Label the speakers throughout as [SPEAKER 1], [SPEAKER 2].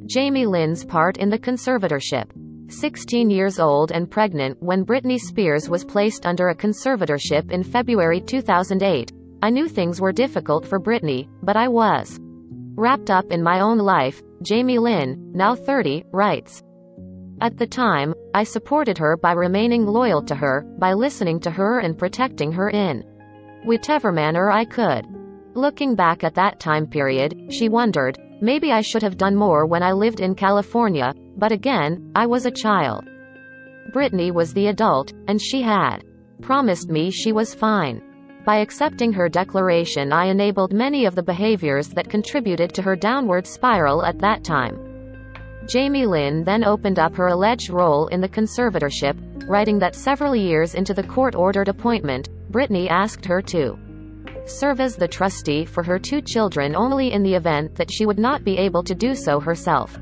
[SPEAKER 1] Jamie Lynn's part in the conservatorship. 16 years old and pregnant when Britney Spears was placed under a conservatorship in February 2008, I knew things were difficult for Britney, but I was wrapped up in my own life, Jamie Lynn, now 30, writes. At the time, I supported her by remaining loyal to her, by listening to her and protecting her in whichever manner I could. Looking back at that time period, she wondered, maybe I should have done more when I lived in California, but again, I was a child. Britney was the adult, and she had promised me she was fine. By accepting her declaration, I enabled many of the behaviors that contributed to her downward spiral at that time. Jamie Lynn then opened up her alleged role in the conservatorship, writing that several years into the court-ordered appointment, Britney asked her to serve as the trustee for her 2 children only in the event that she would not be able to do so herself.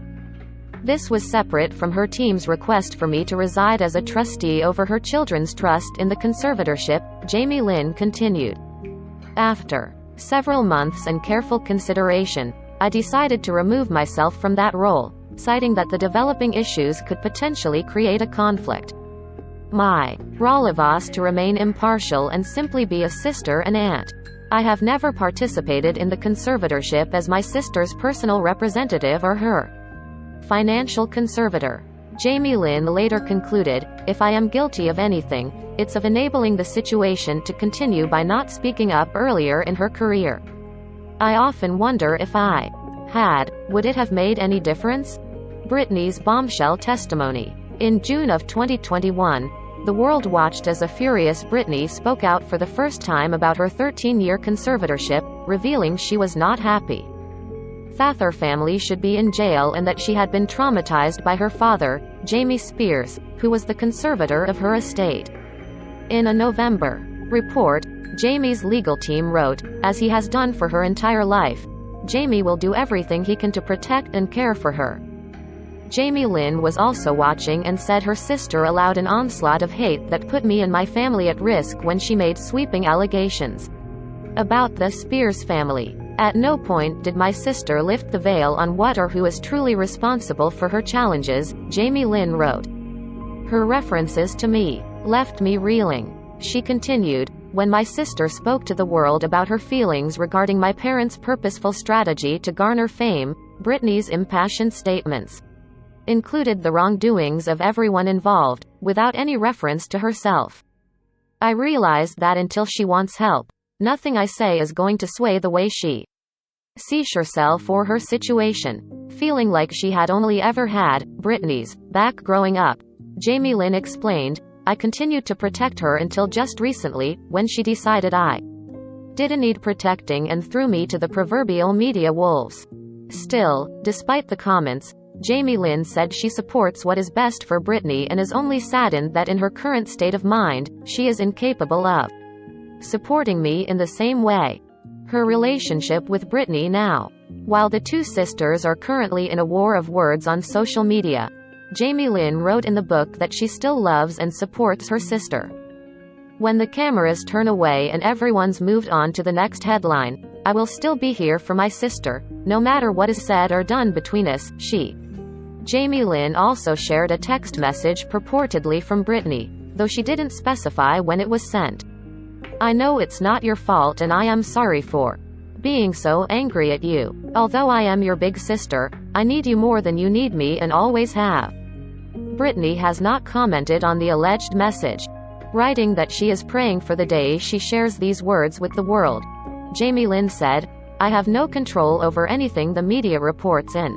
[SPEAKER 1] This was separate from her team's request for me to reside as a trustee over her children's trust in the conservatorship, Jamie Lynn continued. After several months and careful consideration, I decided to remove myself from that role, citing that the developing issues could potentially create a conflict. My role was to remain impartial and simply be a sister and aunt. I have never participated in the conservatorship as my sister's personal representative or her financial conservator. Jamie Lynn later concluded, if I am guilty of anything, it's of enabling the situation to continue by not speaking up earlier in her career. I often wonder if I would it have made any difference? Britney's bombshell testimony. In June of 2021, the world watched as a furious Britney spoke out for the first time about her 13-year conservatorship, revealing she was not happy. Thather family should be in jail and that she had been traumatized by her father, Jamie Spears, who was the conservator of her estate. In a November report, Jamie's legal team wrote, as he has done for her entire life, Jamie will do everything he can to protect and care for her. Jamie Lynn was also watching and said her sister allowed an onslaught of hate that put me and my family at risk when she made sweeping allegations about the Spears family. At no point did my sister lift the veil on what or who is truly responsible for her challenges, Jamie Lynn wrote. Her references to me left me reeling. She continued, when my sister spoke to the world about her feelings regarding my parents' purposeful strategy to garner fame, Britney's impassioned statements included the wrongdoings of everyone involved, without any reference to herself. I realized that until she wants help, nothing I say is going to sway the way she sees herself or her situation. Feeling like she had only ever had Britney's back growing up, Jamie Lynn explained, I continued to protect her until just recently, when she decided I didn't need protecting and threw me to the proverbial media wolves. Still, despite the comments, Jamie Lynn said she supports what is best for Britney and is only saddened that in her current state of mind, she is incapable of supporting me in the same way. Her relationship with Britney now. While the 2 sisters are currently in a war of words on social media, Jamie Lynn wrote in the book that she still loves and supports her sister. When the cameras turn away and everyone's moved on to the next headline, I will still be here for my sister, no matter what is said or done between us, Jamie Lynn also shared a text message purportedly from Britney, though she didn't specify when it was sent. I know it's not your fault and I am sorry for being so angry at you. Although I am your big sister, I need you more than you need me and always have. Britney has not commented on the alleged message, writing that she is praying for the day she shares these words with the world. Jamie Lynn said, I have no control over anything the media reports and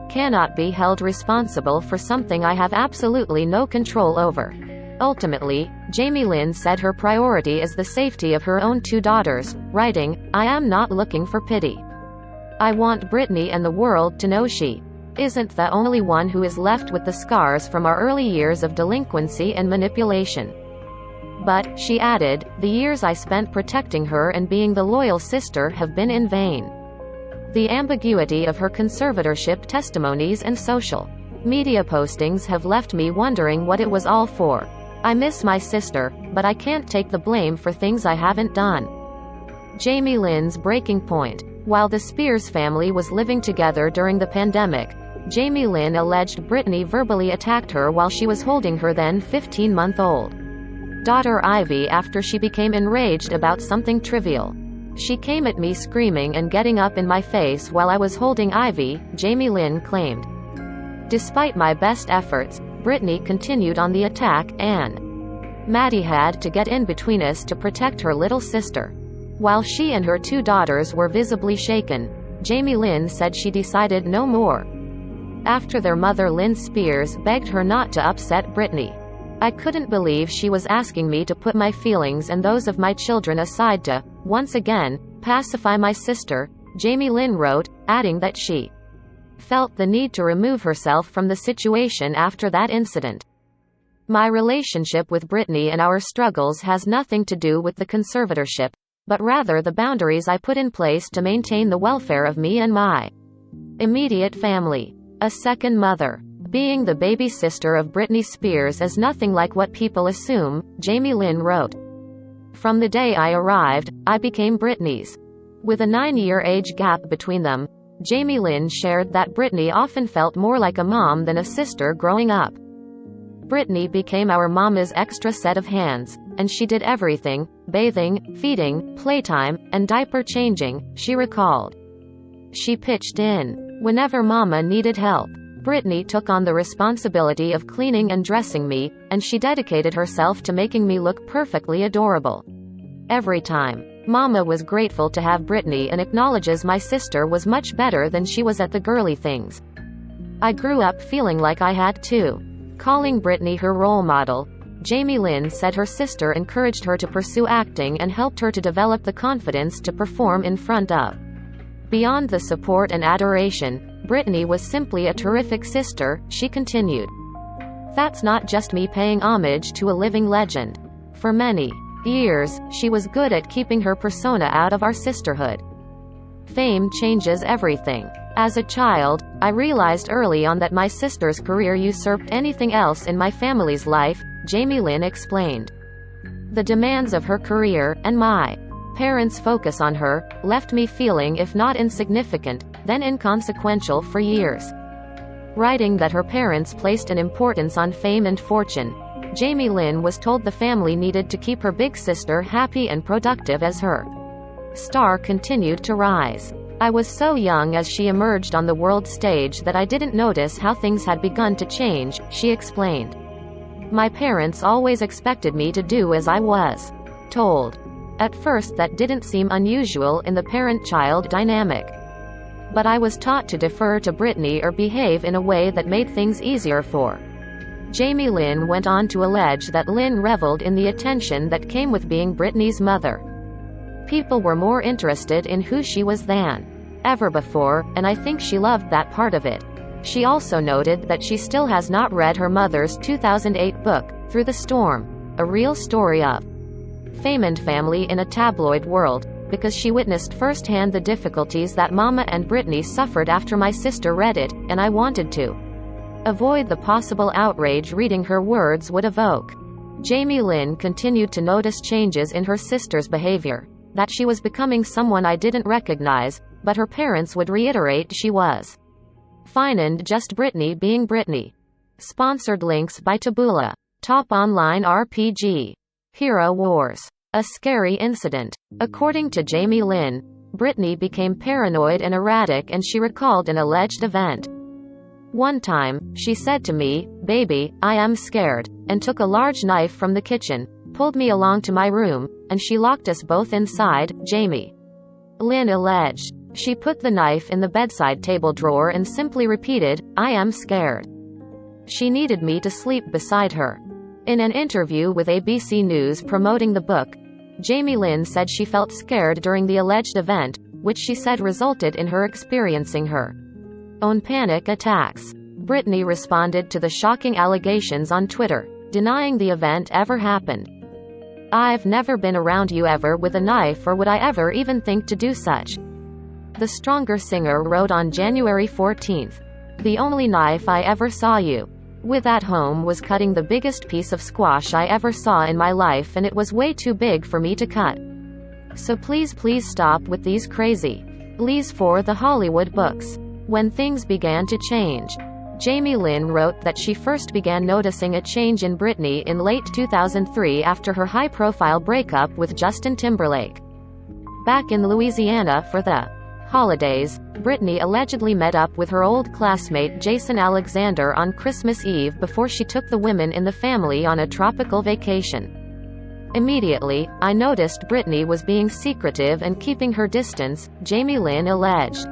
[SPEAKER 1] cannot be held responsible for something I have absolutely no control over. Ultimately, Jamie Lynn said her priority is the safety of her own 2 daughters, writing, I am not looking for pity. I want Britney and the world to know she isn't the only one who is left with the scars from our early years of delinquency and manipulation. But, she added, the years I spent protecting her and being the loyal sister have been in vain. The ambiguity of her conservatorship testimonies and social media postings have left me wondering what it was all for. I miss my sister, but I can't take the blame for things I haven't done. Jamie Lynn's breaking point. While the Spears family was living together during the pandemic, Jamie Lynn alleged Britney verbally attacked her while she was holding her then 15-month-old daughter Ivy after she became enraged about something trivial. She came at me screaming and getting up in my face while I was holding Ivy, Jamie Lynn claimed. Despite my best efforts, Britney continued on the attack, and Maddie had to get in between us to protect her little sister. While she and her 2 daughters were visibly shaken, Jamie Lynn said she decided no more after their mother Lynn Spears begged her not to upset Britney. I couldn't believe she was asking me to put my feelings and those of my children aside to, once again, pacify my sister, Jamie Lynn wrote, adding that she felt the need to remove herself from the situation after that incident. My relationship with Britney and our struggles has nothing to do with the conservatorship, but rather the boundaries I put in place to maintain the welfare of me and my immediate family. A second mother. Being the baby sister of Britney Spears is nothing like what people assume, Jamie Lynn wrote. From the day I arrived, I became Britney's. With a 9-year age gap between them, Jamie Lynn shared that Britney often felt more like a mom than a sister growing up. Britney became our mama's extra set of hands, and she did everything: bathing, feeding, playtime, and diaper changing, she recalled. She pitched in whenever mama needed help. Britney took on the responsibility of cleaning and dressing me, and she dedicated herself to making me look perfectly adorable. Every time, mama was grateful to have Britney and acknowledges my sister was much better than she was at the girly things. I grew up feeling like I had to. Calling Britney her role model, Jamie Lynn said her sister encouraged her to pursue acting and helped her to develop the confidence to perform in front of. Beyond the support and adoration, Britney was simply a terrific sister, she continued. That's not just me paying homage to a living legend. For many years, she was good at keeping her persona out of our sisterhood. Fame changes everything. As a child, I realized early on that my sister's career usurped anything else in my family's life, Jamie Lynn explained. The demands of her career, and my parents' focus on her, left me feeling if not insignificant, then inconsequential for years. Writing that her parents placed an importance on fame and fortune, Jamie Lynn was told the family needed to keep her big sister happy and productive as her star continued to rise. I was so young as she emerged on the world stage that I didn't notice how things had begun to change, she explained. My parents always expected me to do as I was told. At first that didn't seem unusual in the parent-child dynamic. But I was taught to defer to Britney or behave in a way that made things easier for. Jamie Lynn went on to allege that Lynn reveled in the attention that came with being Britney's mother. People were more interested in who she was than ever before, and I think she loved that part of it. She also noted that she still has not read her mother's 2008 book, Through the Storm, a real story of fame and family in a tabloid world, because she witnessed firsthand the difficulties that Mama and Britney suffered after my sister read it, and I wanted to avoid the possible outrage reading her words would evoke. Jamie Lynn continued to notice changes in her sister's behavior, that she was becoming someone I didn't recognize, but her parents would reiterate she was fine and just Britney being Britney. Sponsored links by Taboola. Top online RPG. Hero Wars. A scary incident. According to Jamie Lynn, Britney became paranoid and erratic, and she recalled an alleged event. One time, she said to me, "Baby, I am scared," and took a large knife from the kitchen, pulled me along to my room, and she locked us both inside, Jamie Lynn alleged. She put the knife in the bedside table drawer and simply repeated, "I am scared." She needed me to sleep beside her. In an interview with ABC News promoting the book, Jamie Lynn said she felt scared during the alleged event, which she said resulted in her experiencing her own panic attacks. Britney responded to the shocking allegations on Twitter, denying the event ever happened. "I've never been around you ever with a knife, or would I ever even think to do such?" The Stronger singer wrote on January 14th. "The only knife I ever saw you with at home was cutting the biggest piece of squash I ever saw in my life, and it was way too big for me to cut. So please stop with these crazy lies for the Hollywood books." When things began to change. Jamie Lynn wrote that she first began noticing a change in Britney in late 2003 after her high-profile breakup with Justin Timberlake. Back in Louisiana for the holidays, Britney allegedly met up with her old classmate Jason Alexander on Christmas Eve before she took the women in the family on a tropical vacation. Immediately, I noticed Britney was being secretive and keeping her distance, Jamie Lynn alleged.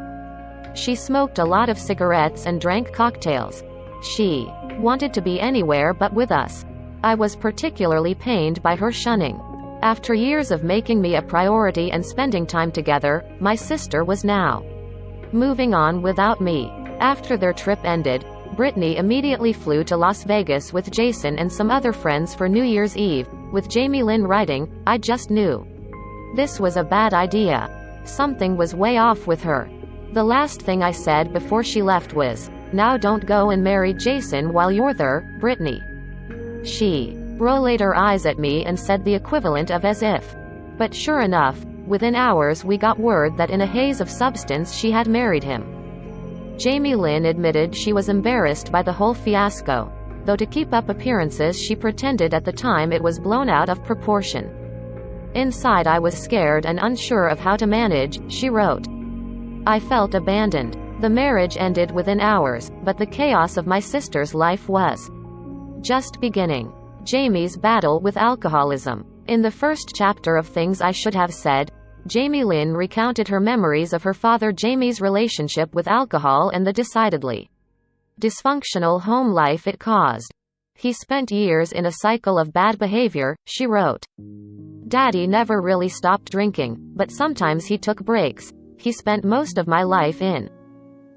[SPEAKER 1] She smoked a lot of cigarettes and drank cocktails. She wanted to be anywhere but with us. I was particularly pained by her shunning. After years of making me a priority and spending time together, my sister was now moving on without me. After their trip ended, Britney immediately flew to Las Vegas with Jason and some other friends for New Year's Eve, with Jamie Lynn writing, "I just knew this was a bad idea. Something was way off with her. The last thing I said before she left was, 'Now don't go and marry Jason while you're there, Britney.'" She rolled her eyes at me and said the equivalent of "as if." But sure enough, within hours we got word that in a haze of substance she had married him. Jamie Lynn admitted she was embarrassed by the whole fiasco, though to keep up appearances she pretended at the time it was blown out of proportion. "Inside I was scared and unsure of how to manage," she wrote. "I felt abandoned. The marriage ended within hours, but the chaos of my sister's life was just beginning." Jamie's battle with alcoholism. In the first chapter of Things I Should Have Said, Jamie Lynn recounted her memories of her father Jamie's relationship with alcohol and the decidedly dysfunctional home life it caused. "He spent years in a cycle of bad behavior," she wrote. "Daddy never really stopped drinking, but sometimes he took breaks. He spent most of my life in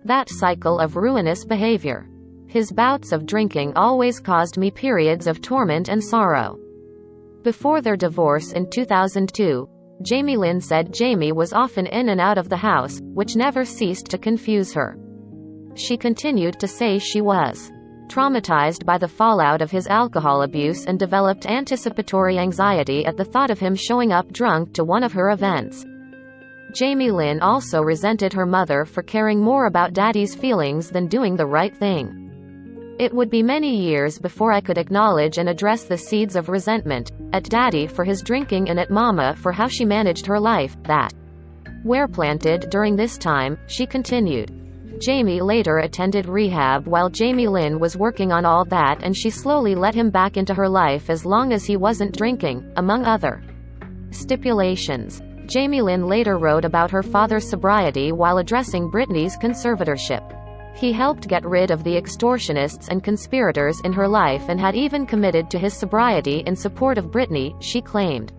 [SPEAKER 1] that cycle of ruinous behavior. His bouts of drinking always caused me periods of torment and sorrow." Before their divorce in 2002, Jamie Lynn said Jamie was often in and out of the house, which never ceased to confuse her. She continued to say she was traumatized by the fallout of his alcohol abuse and developed anticipatory anxiety at the thought of him showing up drunk to one of her events. Jamie Lynn also resented her mother for caring more about Daddy's feelings than doing the right thing. "It would be many years before I could acknowledge and address the seeds of resentment, at Daddy for his drinking and at Mama for how she managed her life, that were planted during this time," she continued. Jamie later attended rehab while Jamie Lynn was working on all that, and she slowly let him back into her life as long as he wasn't drinking, among other stipulations. Jamie Lynn later wrote about her father's sobriety while addressing Britney's conservatorship. He helped get rid of the extortionists and conspirators in her life and had even committed to his sobriety in support of Britney, she claimed.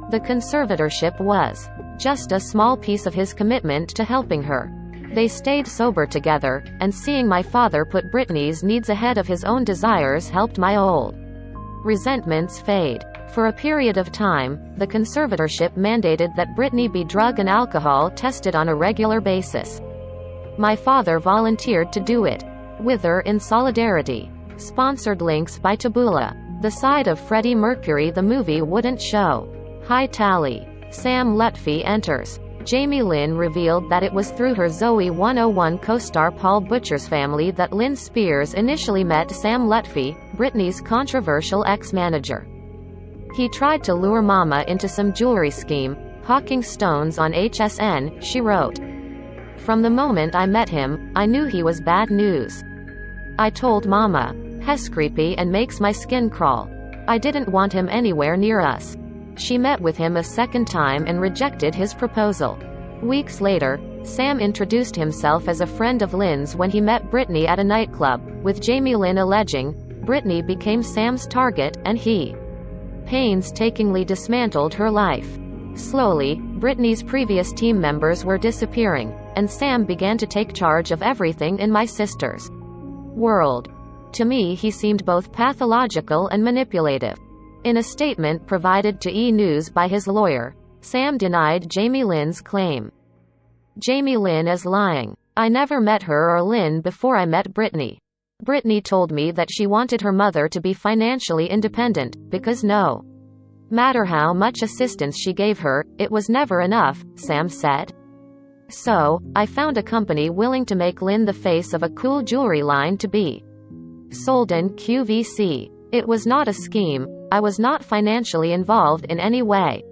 [SPEAKER 1] The conservatorship was just a small piece of his commitment to helping her. "They stayed sober together, and seeing my father put Britney's needs ahead of his own desires helped my old resentments fade." For a period of time, the conservatorship mandated that Britney be drug and alcohol tested on a regular basis. "My father volunteered to do it with her in solidarity." Sponsored links by Taboola. The side of Freddie Mercury the movie wouldn't show. High tally. Sam Lutfi enters. Jamie Lynn revealed that it was through her Zoe 101 co-star Paul Butcher's family that Lynn Spears initially met Sam Lutfi, Britney's controversial ex-manager. "He tried to lure Mama into some jewelry scheme, hawking stones on HSN," she wrote. "From the moment I met him, I knew he was bad news. I told Mama, he's creepy and makes my skin crawl. I didn't want him anywhere near us." She met with him a second time and rejected his proposal. Weeks later, Sam introduced himself as a friend of Lynn's when he met Britney at a nightclub, with Jamie Lynn alleging, Britney became Sam's target, and he painstakingly dismantled her life. Slowly, Britney's previous team members were disappearing, and Sam began to take charge of everything in my sister's world. To me he seemed both pathological and manipulative. In a statement provided to E! News by his lawyer, Sam denied Jamie Lynn's claim. Jamie Lynn is lying. "I never met her or Lynn before I met Britney. Britney told me that she wanted her mother to be financially independent, because no matter how much assistance she gave her, it was never enough," Sam said. So, I found a company willing to make Lynn the face of a cool jewelry line to be sold in QVC. It was not a scheme. I was not financially involved in any way.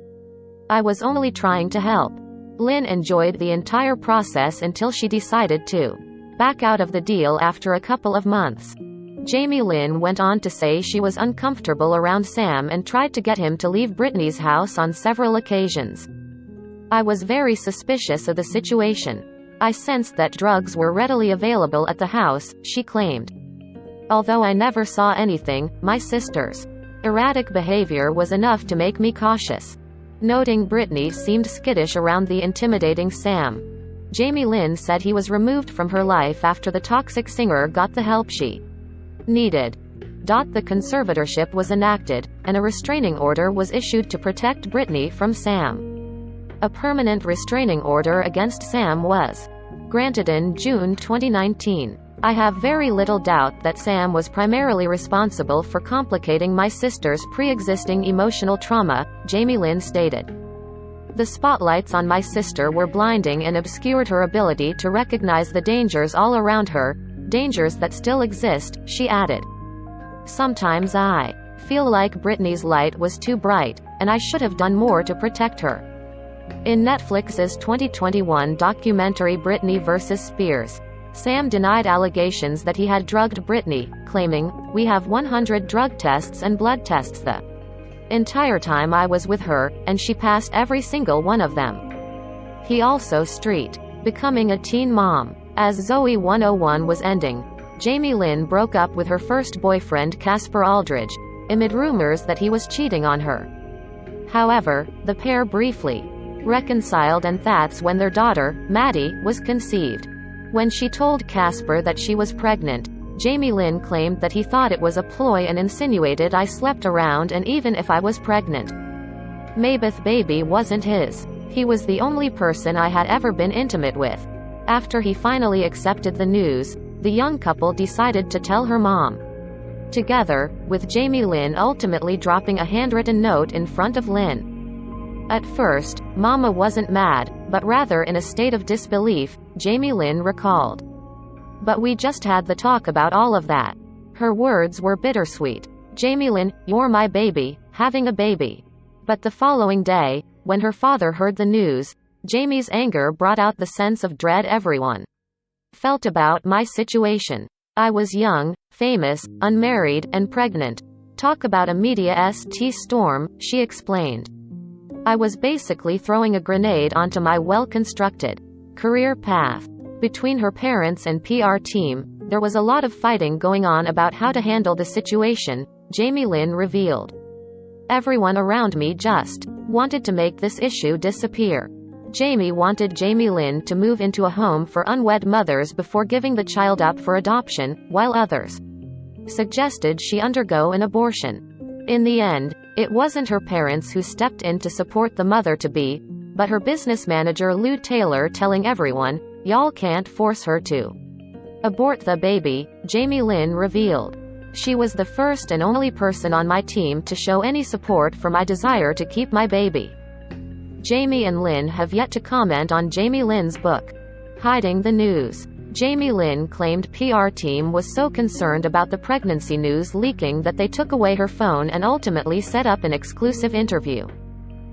[SPEAKER 1] I was only trying to help. Lynn enjoyed the entire process until she decided to back out of the deal after a couple of months. Jamie Lynn went on to say she was uncomfortable around Sam and tried to get him to leave Britney's house on several occasions. I was very suspicious of the situation. I sensed that drugs were readily available at the house, she claimed. Although I never saw anything, my sister's erratic behavior was enough to make me cautious. Noting Britney seemed skittish around the intimidating Sam, Jamie Lynn said he was removed from her life after the toxic singer got the help she needed. The conservatorship was enacted, and a restraining order was issued to protect Britney from Sam. A permanent restraining order against Sam was granted in June 2019. I have very little doubt that Sam was primarily responsible for complicating my sister's pre-existing emotional trauma, Jamie Lynn stated. The spotlights on my sister were blinding and obscured her ability to recognize the dangers all around her, dangers that still exist, she added. Sometimes I feel like Britney's light was too bright, and I should have done more to protect her. In Netflix's 2021 documentary Britney vs. Spears, Sam denied allegations that he had drugged Britney, claiming, "We have 100 drug tests and blood tests the entire time I was with her, and she passed every single one of them." He also becoming a teen mom. As Zoe 101 was ending, Jamie Lynn broke up with her first boyfriend Casper Aldridge, amid rumors that he was cheating on her. However, the pair briefly reconciled, and that's when their daughter, Maddie, was conceived. When she told Casper that she was pregnant, Jamie Lynn claimed that he thought it was a ploy and insinuated I slept around, and even if I was pregnant, Mabeth baby wasn't his. He was the only person I had ever been intimate with. After he finally accepted the news, the young couple decided to tell her mom. Together, with Jamie Lynn ultimately dropping a handwritten note in front of Lynn. At first, Mama wasn't mad, but rather in a state of disbelief, Jamie Lynn recalled. But we just had the talk about all of that. Her words were bittersweet. Jamie Lynn, you're my baby, having a baby. But the following day, when her father heard the news, Jamie's anger brought out the sense of dread everyone felt about my situation. I was young, famous, unmarried, and pregnant. Talk about a media st storm, she explained. I was basically throwing a grenade onto my well-constructed career path. Between her parents and PR team, there was a lot of fighting going on about how to handle the situation, Jamie Lynn revealed. Everyone around me just wanted to make this issue disappear. Jamie wanted Jamie Lynn to move into a home for unwed mothers before giving the child up for adoption, while others suggested she undergo an abortion. In the end, it wasn't her parents who stepped in to support the mother-to-be, but her business manager Lou Taylor, telling everyone, "Y'all can't force her to abort the baby," Jamie Lynn revealed. She was the first and only person on my team to show any support for my desire to keep my baby. Jamie and Lynn have yet to comment on Jamie Lynn's book, Hiding the News. Jamie Lynn claimed PR team was so concerned about the pregnancy news leaking that they took away her phone and ultimately set up an exclusive interview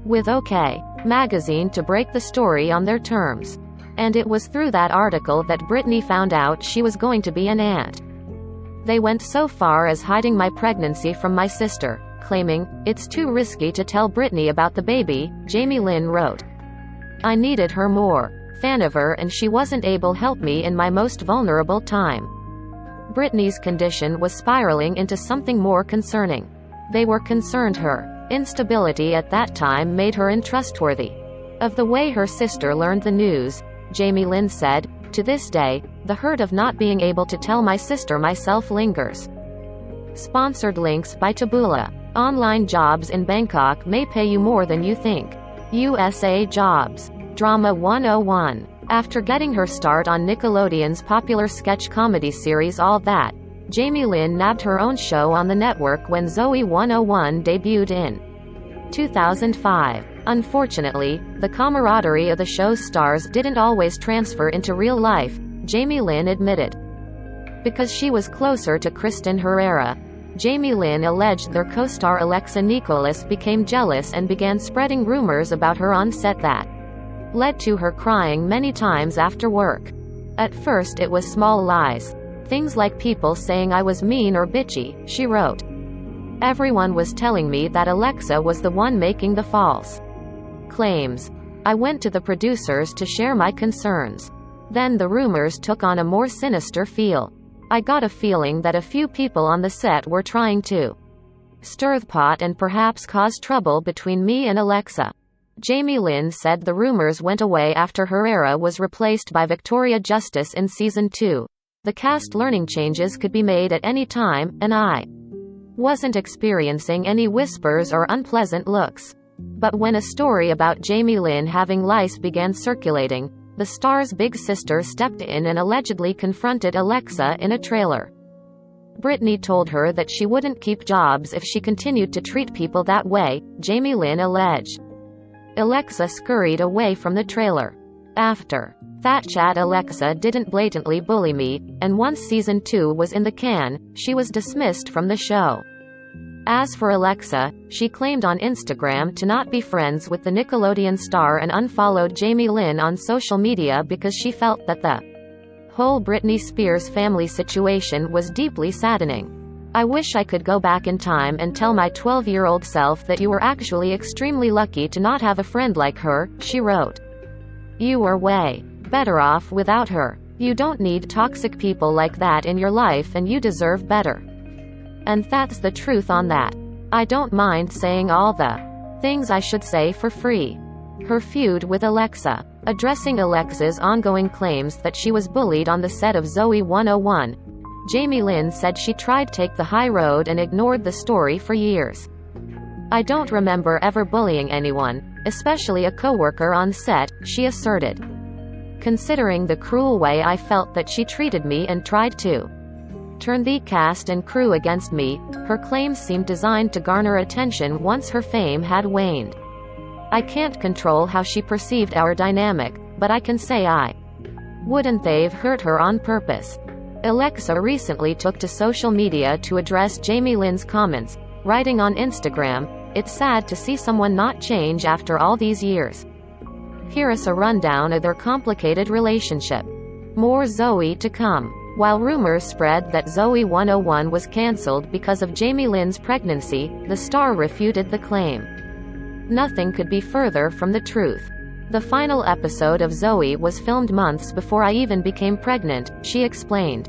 [SPEAKER 1] with OK! Magazine to break the story on their terms. And it was through that article that Britney found out she was going to be an aunt. They went so far as hiding my pregnancy from my sister, claiming, "It's too risky to tell Britney about the baby," Jamie Lynn wrote. "I needed her more. Fan of her, and she wasn't able to help me in my most vulnerable time." Britney's condition was spiraling into something more concerning. They were concerned her instability at that time made her untrustworthy of the way her sister learned the news. Jamie Lynn said, "To this day, the hurt of not being able to tell my sister myself lingers." Sponsored links by Taboola. Online jobs in Bangkok may pay you more than you think. USA Jobs. Drama 101. After getting her start on Nickelodeon's popular sketch comedy series All That, Jamie Lynn nabbed her own show on the network when Zoe 101 debuted in 2005. Unfortunately, the camaraderie of the show's stars didn't always transfer into real life, Jamie Lynn admitted. Because she was closer to Kristen Herrera, Jamie Lynn alleged their co-star Alexa Nicholas became jealous and began spreading rumors about her on set that led to her crying many times after work. At first it was small lies. Things like people saying I was mean or bitchy, she wrote. Everyone was telling me that Alexa was the one making the false claims. I went to the producers to share my concerns. Then the rumors took on a more sinister feel. I got a feeling that a few people on the set were trying to stir the pot and perhaps cause trouble between me and Alexa. Jamie Lynn said the rumors went away after Herrera was replaced by Victoria Justice in season 2. The cast learning changes could be made at any time, and I wasn't experiencing any whispers or unpleasant looks. But when a story about Jamie Lynn having lice began circulating, the star's big sister stepped in and allegedly confronted Alexa in a trailer. Britney told her that she wouldn't keep jobs if she continued to treat people that way, Jamie Lynn alleged. Alexa scurried away from the trailer. After that chat, Alexa didn't blatantly bully me, and once season 2 was in the can, she was dismissed from the show. As for Alexa, she claimed on Instagram to not be friends with the Nickelodeon star and unfollowed Jamie Lynn on social media because she felt that the whole Britney Spears family situation was deeply saddening. I wish I could go back in time and tell my 12-year-old self that you were actually extremely lucky to not have a friend like her, she wrote. You were way better off without her. You don't need toxic people like that in your life and you deserve better. And that's the truth on that. I don't mind saying all the things I should say for free. Her feud with Alexa. Addressing Alexa's ongoing claims that she was bullied on the set of Zoe 101, Jamie Lynn said she tried to take the high road and ignored the story for years. I don't remember ever bullying anyone, especially a coworker on set, she asserted. Considering the cruel way I felt that she treated me and tried to turn the cast and crew against me, her claims seemed designed to garner attention once her fame had waned. I can't control how she perceived our dynamic, but I can say I wouldn't they've hurt her on purpose. Alexa recently took to social media to address Jamie Lynn's comments, writing on Instagram, "It's sad to see someone not change after all these years." Here is a rundown of their complicated relationship. More Zoe to come. While rumors spread that Zoe 101 was cancelled because of Jamie Lynn's pregnancy, the star refuted the claim. Nothing could be further from the truth. The final episode of Zoe was filmed months before I even became pregnant, she explained.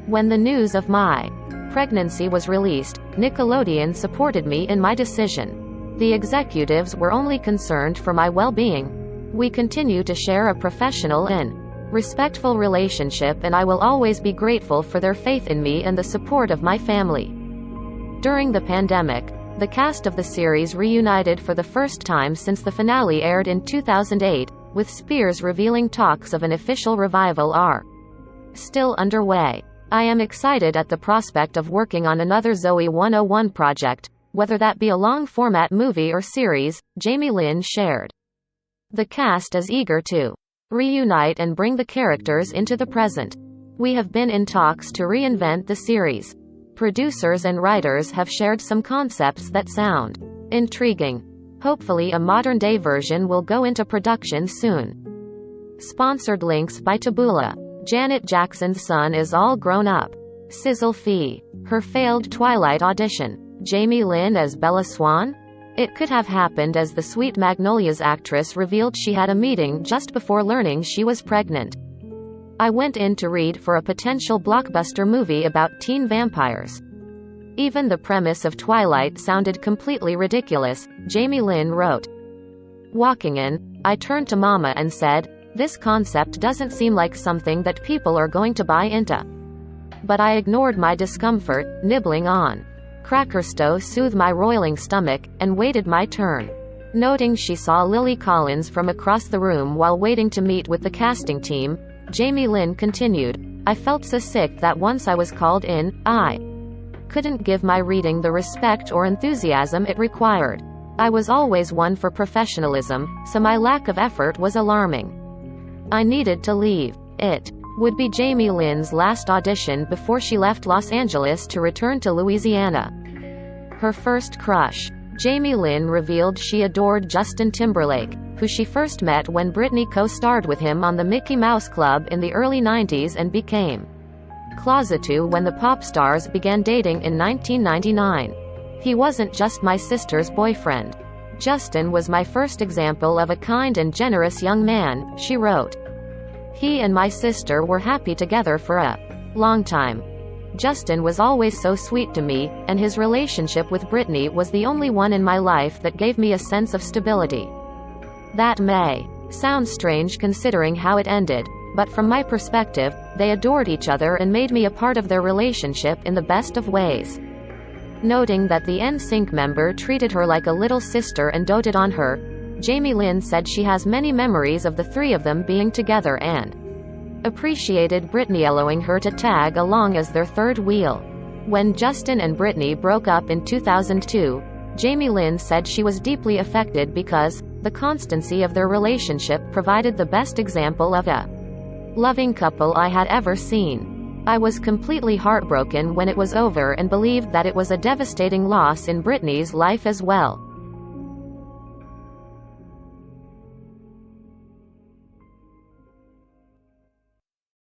[SPEAKER 1] When the news of my pregnancy was released, Nickelodeon supported me in my decision. The executives were only concerned for my well-being. We continue to share a professional and respectful relationship, and I will always be grateful for their faith in me and the support of my family. During the pandemic, the cast of the series reunited for the first time since the finale aired in 2008, with Spears revealing talks of an official revival are still underway. I am excited at the prospect of working on another Zoe 101 project, whether that be a long-format movie or series, Jamie Lynn shared. The cast is eager to reunite and bring the characters into the present. We have been in talks to reinvent the series. Producers and writers have shared some concepts that sound intriguing. Hopefully a modern-day version will go into production soon. Sponsored links by Taboola. Janet Jackson's son is all grown up. Sizzle Fee. Her failed Twilight audition. Jamie Lynn as Bella Swan? It could have happened as the Sweet Magnolias actress revealed she had a meeting just before learning she was pregnant. I went in to read for a potential blockbuster movie about teen vampires. Even the premise of Twilight sounded completely ridiculous, Jamie Lynn wrote. Walking in, I turned to Mama and said, "This concept doesn't seem like something that people are going to buy into." But I ignored my discomfort, nibbling on crackers to soothe my roiling stomach, and waited my turn. Noting she saw Lily Collins from across the room while waiting to meet with the casting team, Jamie Lynn continued, "I felt so sick that once I was called in, I couldn't give my reading the respect or enthusiasm it required. I was always one for professionalism, so my lack of effort was alarming. I needed to leave. It would be Jamie Lynn's last audition before she left Los Angeles to return to Louisiana. Her first crush. Jamie Lynn revealed she adored Justin Timberlake, who she first met when Britney co-starred with him on the Mickey Mouse Club in the early 90s and became closeted when the pop stars began dating in 1999. He wasn't just my sister's boyfriend. Justin was my first example of a kind and generous young man, she wrote. He and my sister were happy together for a long time. Justin was always so sweet to me, and his relationship with Britney was the only one in my life that gave me a sense of stability. That may sound strange considering how it ended, but from my perspective, they adored each other and made me a part of their relationship in the best of ways. Noting that the NSYNC member treated her like a little sister and doted on her, Jamie Lynn said she has many memories of the three of them being together and appreciated Britney allowing her to tag along as their third wheel. When Justin and Britney broke up in 2002, Jamie Lynn said she was deeply affected because the constancy of their relationship provided the best example of a loving couple I had ever seen. I was completely heartbroken when it was over and believed that it was a devastating loss in Britney's life as well.